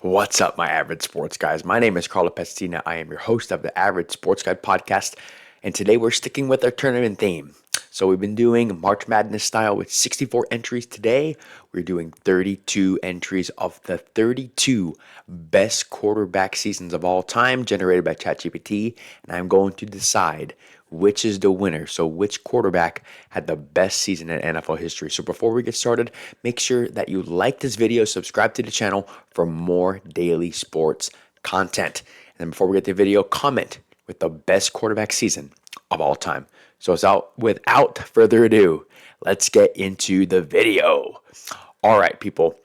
What's up, my average sports guys? My name is Carlo Pestina. I am your host of the Average Sports Guide podcast, and today we're sticking with our tournament theme. So we've been doing March Madness style with 64 entries. Today, we're doing 32 entries of the 32 best quarterback seasons of all time generated by ChatGPT, and I'm going to decide which is the winner. So which quarterback had the best season in NFL history. So before we get started, make sure that you like this video, subscribe to the channel for more daily sports content. And then before we get to the video, comment with the best quarterback season of all time. So without further ado, let's get into the video. All right, people.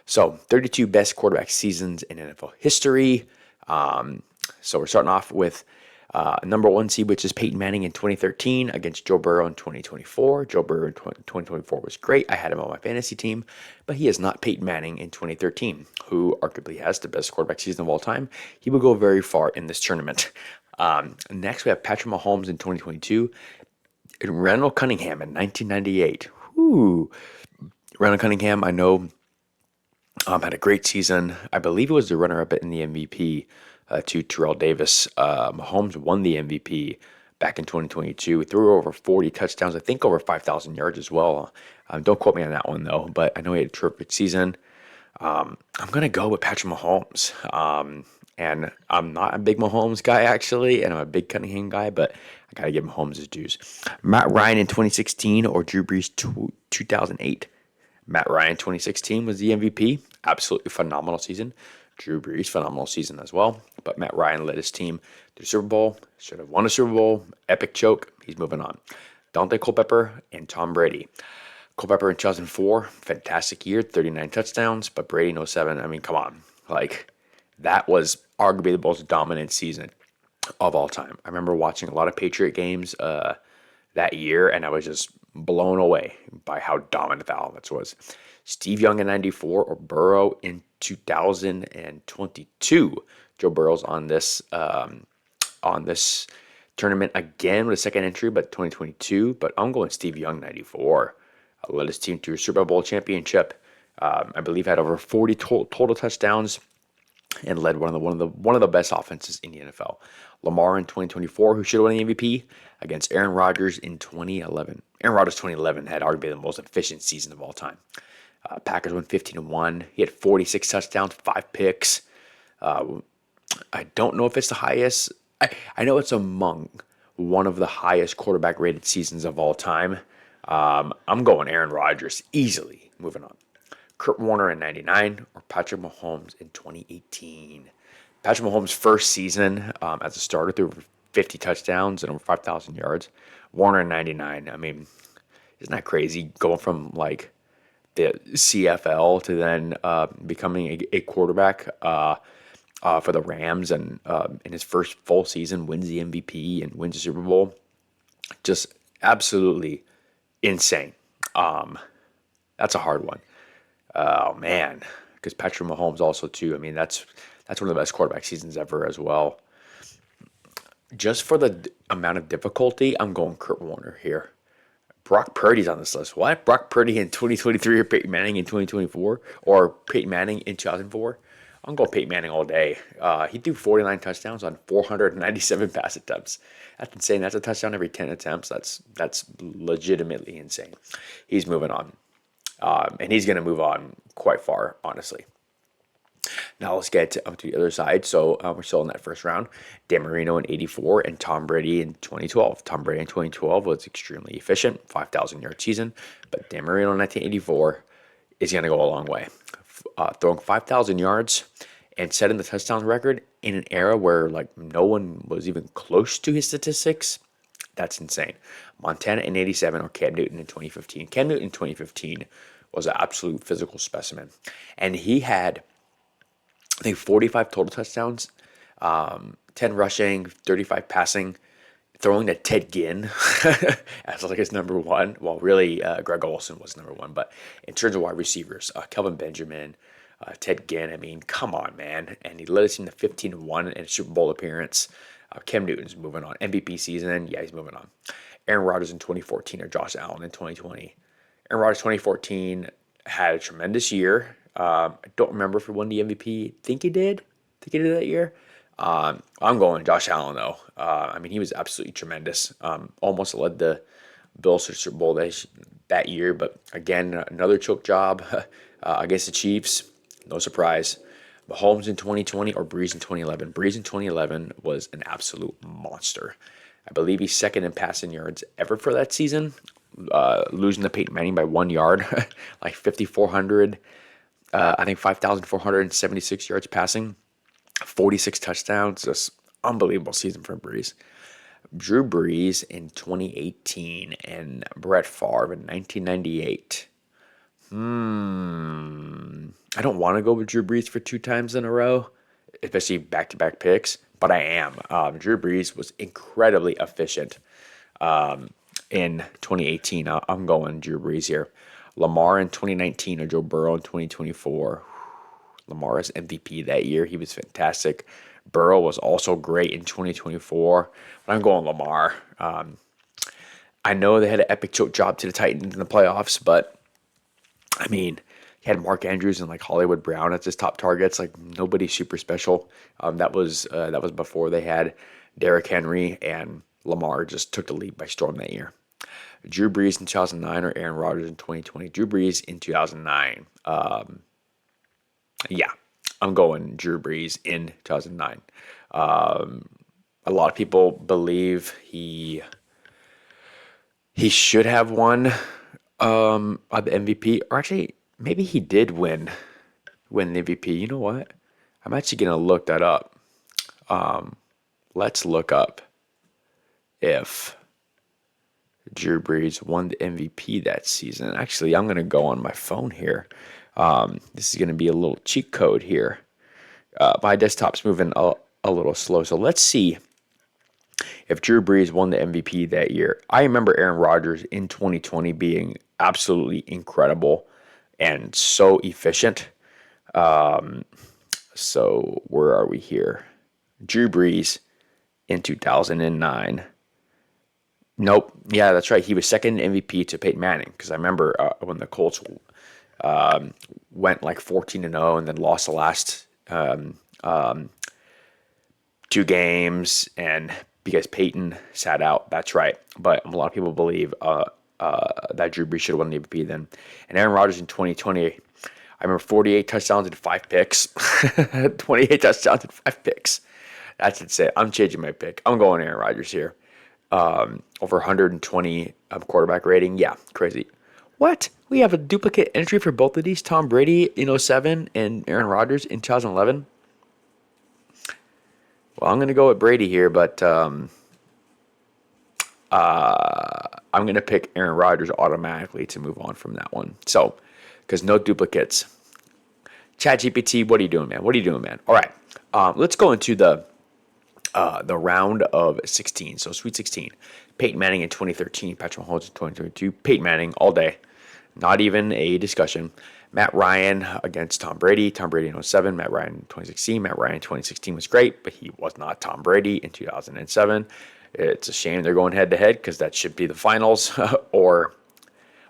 So 32 best quarterback seasons in NFL history. So we're starting off with number one seed, which is Peyton Manning in 2013 against Joe Burrow in 2024. Joe Burrow in 2024 was great. I had him on my fantasy team, but he is not Peyton Manning in 2013, who arguably has the best quarterback season of all time. He will go very far in this tournament. Next, we have Patrick Mahomes in 2022 and Randall Cunningham in 1998. Whew. Randall Cunningham, I know, had a great season. I believe he was the runner-up in the MVP to Terrell Davis. Mahomes won the MVP back in 2022. He threw over 40 touchdowns, I think over 5,000 yards as well. Don't quote me on that one, though, but I know he had a terrific season. I'm going to go with Patrick Mahomes. And I'm not a big Mahomes guy, actually, and I'm a big Cunningham guy, but I got to give Mahomes his dues. Matt Ryan in 2016 or Drew Brees 2008. Matt Ryan 2016 was the MVP. Absolutely phenomenal season. Drew Brees, phenomenal season as well. But Matt Ryan led his team to the Super Bowl. Should have won a Super Bowl. Epic choke. He's moving on. Dante Culpepper and Tom Brady. Culpepper in 2004, fantastic year, 39 touchdowns. But Brady in 07, I mean, come on. That was arguably the most dominant season of all time. I remember watching a lot of Patriot games that year, and I was just blown away by how dominant the offense was. Steve Young in 94 or Burrow in 2022. Joe Burrow's on this tournament again with a second entry, but 2022. But I'm going Steve Young 94. Led his team to a Super Bowl championship. I believe had over 40 total touchdowns and led one of the best offenses in the NFL. Lamar in 2024, who should have won the MVP against Aaron Rodgers in 2011. Aaron Rodgers 2011 had arguably the most efficient season of all time. Packers won 15-1. He had 46 touchdowns, 5 picks. I don't know if it's the highest. I know it's among one of the highest quarterback rated seasons of all time. I'm going Aaron Rodgers easily. Moving on. Kurt Warner in 99 or Patrick Mahomes in 2018. Patrick Mahomes' first season as a starter threw over 50 touchdowns and over 5,000 yards. Warner in 99. I mean, isn't that crazy? Going from the CFL to then becoming a quarterback for the Rams, and in his first full season wins the MVP and wins the Super Bowl. Just absolutely insane. That's a hard one. Oh man, because Patrick Mahomes also too. I mean, that's one of the best quarterback seasons ever as well. Just for the amount of difficulty, I'm going Kurt Warner here. Brock Purdy's on this list. What? Brock Purdy in 2023 or Peyton Manning in 2024 or Peyton Manning in 2004? I'm going Peyton Manning all day. He threw 49 touchdowns on 497 pass attempts. That's insane. That's a touchdown every 10 attempts. That's legitimately insane. He's moving on. And he's going to move on quite far, honestly. Now let's get to the other side. So we're still in that first round. Dan Marino in 84 and Tom Brady in 2012. Tom Brady in 2012 was extremely efficient, 5,000-yard season. But Dan Marino in 1984 is going to go a long way. Throwing 5,000 yards and setting the touchdown record in an era where no one was even close to his statistics. That's insane. Montana in 87 or Cam Newton in 2015. Cam Newton in 2015 was an absolute physical specimen. And he had, I think, 45 total touchdowns, 10 rushing, 35 passing, throwing to Ted Ginn as his number one. Well, really, Greg Olsen was number one. But in terms of wide receivers, Kelvin Benjamin, Ted Ginn, I mean, come on, man. And he led us in the 15-1 in a Super Bowl appearance. Cam Newton's moving on. MVP season, yeah, he's moving on. Aaron Rodgers in 2014 or Josh Allen in 2020. Aaron Rodgers 2014 had a tremendous year. I don't remember if he won the MVP. Think he did. Think he did that year. I'm going Josh Allen though. I mean, he was absolutely tremendous. Almost led the Bills to the Super Bowl that year, but again, another choke job against the Chiefs. No surprise. Mahomes in 2020 or Breeze in 2011. Breeze in 2011 was an absolute monster. I believe he's second in passing yards ever for that season, losing to Peyton Manning by 1 yard, like 5,400. I think 5,476 yards passing, 46 touchdowns. Just unbelievable season for Breeze. Drew Brees in 2018 and Brett Favre in 1998. I don't want to go with Drew Brees for 2 times in a row, especially back-to-back picks, but I am. Drew Brees was incredibly efficient in 2018. I'm going Drew Brees here. Lamar in 2019 or Joe Burrow in 2024. Lamar's MVP that year. He was fantastic. Burrow was also great in 2024. But I'm going Lamar. I know they had an epic choke job to the Titans in the playoffs, but I mean, he had Mark Andrews and like Hollywood Brown as his top targets. Like nobody super special. That was before they had Derrick Henry, and Lamar just took the lead by storm that year. Drew Brees in 2009 or Aaron Rodgers in 2020. Drew Brees in 2009. Yeah, I'm going Drew Brees in 2009. A lot of people believe he should have won the MVP, or actually maybe he did win the MVP. You know what? I'm actually gonna look that up. Let's look up if Drew Brees won the MVP that season. Actually, I'm gonna go on my phone here. This is gonna be a little cheat code here. My desktop's moving a little slow, so let's see if Drew Brees won the MVP that year. I remember Aaron Rodgers in 2020 being absolutely incredible and so efficient. So where are we here? Drew Brees in 2009. Nope. Yeah, that's right. He was second MVP to Peyton Manning, because I remember when the Colts went like 14-0 and then lost the last 2 games, and because Peyton sat out. That's right. But a lot of people believe that Drew Brees should have won the MVP then. And Aaron Rodgers in 2020, I remember 48 touchdowns and 5 picks. 28 touchdowns and 5 picks. That's insane. I'm changing my pick. I'm going Aaron Rodgers here. Over 120 quarterback rating. Yeah, crazy. What? We have a duplicate entry for both of these. Tom Brady in 2007 and Aaron Rodgers in 2011. Well, I'm going to go with Brady here, but I'm going to pick Aaron Rodgers automatically to move on from that one. So, because no duplicates. ChatGPT, what are you doing, man? What are you doing, man? All right, let's go into the round of 16. So Sweet 16. Peyton Manning in 2013. Patrick Mahomes in 2022. Peyton Manning all day. Not even a discussion. Matt Ryan against Tom Brady. Tom Brady in 2007. Matt Ryan in 2016. Matt Ryan in 2016 was great, but he was not Tom Brady in 2007. It's a shame they're going head-to-head, because that should be the finals or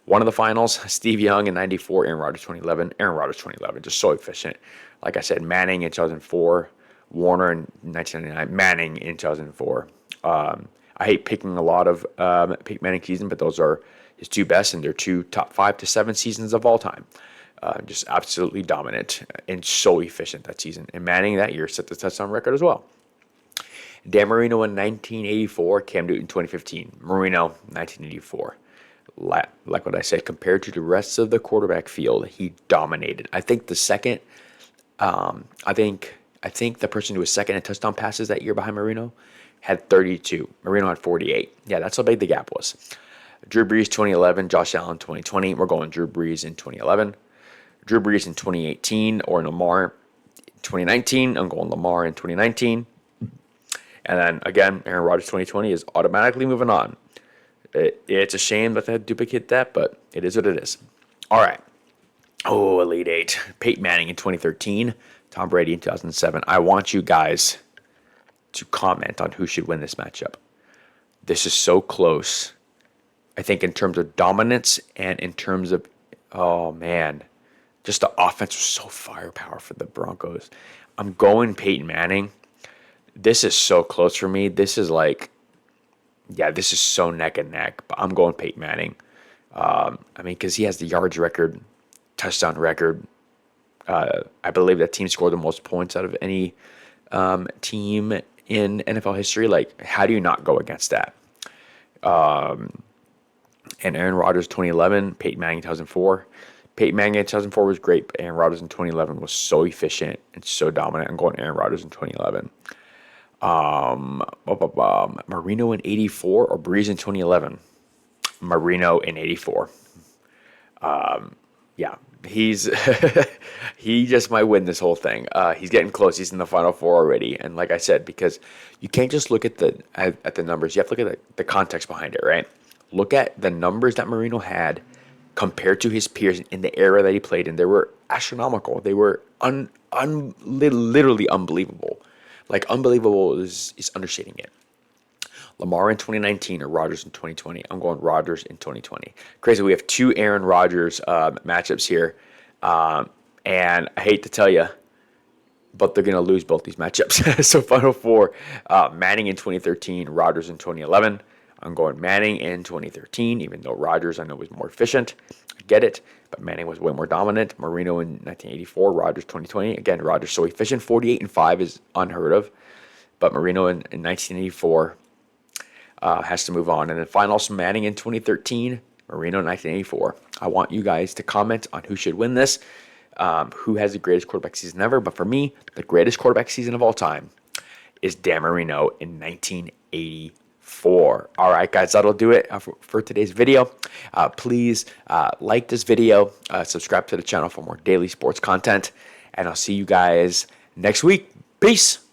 one of the finals. Steve Young in 94. Aaron Rodgers 2011. Aaron Rodgers 2011. Just so efficient. Like I said, Manning in 2004. Warner in 1999, Manning in 2004. I hate picking a lot of Peyton Manning season, but those are his 2 best, and they're 2 top 5 to 7 seasons of all time. Just absolutely dominant and so efficient that season. And Manning that year set the touchdown record as well. Dan Marino in 1984, Cam Newton 2015. Marino 1984. Like what I said, compared to the rest of the quarterback field, he dominated. I think the second, I think the person who was second in touchdown passes that year behind Marino had 32. Marino had 48. Yeah, that's how big the gap was. Drew Brees 2011, Josh Allen 2020. We're going Drew Brees in 2011. Drew Brees in 2018 or Lamar 2019. I'm going Lamar in 2019. And then again, Aaron Rodgers 2020 is automatically moving on. It's a shame that they had to duplicate that, but it is what it is. All right. Oh, Elite Eight. Peyton Manning in 2013. Tom Brady in 2007. I want you guys to comment on who should win this matchup. This is so close. I think in terms of dominance and in terms of, oh man, Just the offense was so firepower for the Broncos. I'm going Peyton Manning. This is so close for me. This is like, yeah, this is so neck and neck. But I'm going Peyton Manning. I mean, because he has the yards record, touchdown record. I believe that team scored the most points out of any team in NFL history. Like, how do you not go against that? And Aaron Rodgers 2011, Peyton Manning 2004. Peyton Manning in 2004 was great, but Aaron Rodgers in 2011 was so efficient and so dominant. I'm going Aaron Rodgers in 2011. Marino in 84 or Breeze in 2011? Marino in 84. Yeah, he's he just might win this whole thing. He's getting close. He's in the Final Four already, and like I said, because you can't just look at the numbers. You have to look at the context behind it, right? Look at the numbers that Marino had compared to his peers in the era that he played in. They were astronomical. They were literally unbelievable. Like, unbelievable is understating it. Lamar in 2019 or Rodgers in 2020. I'm going Rodgers in 2020. Crazy. We have two Aaron Rodgers matchups here. And I hate to tell you, but they're going to lose both these matchups. So Final Four, Manning in 2013, Rodgers in 2011. I'm going Manning in 2013, even though Rodgers I know was more efficient. I get it, but Manning was way more dominant. Marino in 1984, Rodgers 2020. Again, Rodgers so efficient. 48-5 is unheard of. But Marino in 1984 has to move on. And then finals, Manning in 2013, Marino in 1984. I want you guys to comment on who should win this, who has the greatest quarterback season ever. But for me, the greatest quarterback season of all time is Dan Marino in 1984. All right, guys, that'll do it for today's video. Please like this video, subscribe to the channel for more daily sports content, and I'll see you guys next week. Peace.